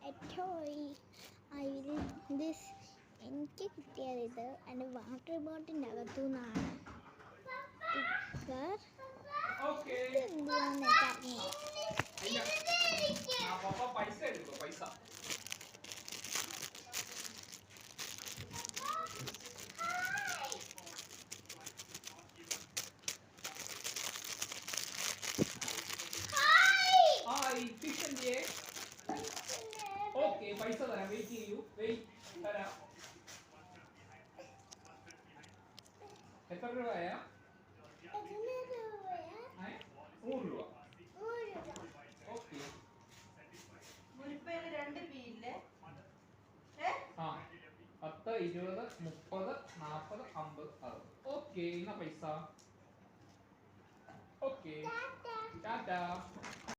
a toy. I will this എനിക്ക് കിട്ടിയത് ഇത് എൻ്റെ വാട്ടർ ബോട്ടിൻ്റെ അകത്തു നിന്നാണ്. സ്റ്റിക്കർ എന്തുവാന്ന് എനിക്കറിയില്ല. ഓക്കെ പൈസ തരാം, വെയിറ്റ് ചെയ്യൂ, വെയിറ്റ് തരാം. എത്ര രൂപയാ? 100 രൂപ. ഓക്കെ ആ 10, 20, 30, 40, 50, 60. ഓക്കെ എന്നാ പൈസ. ഓക്കെ ടാറ്റാ.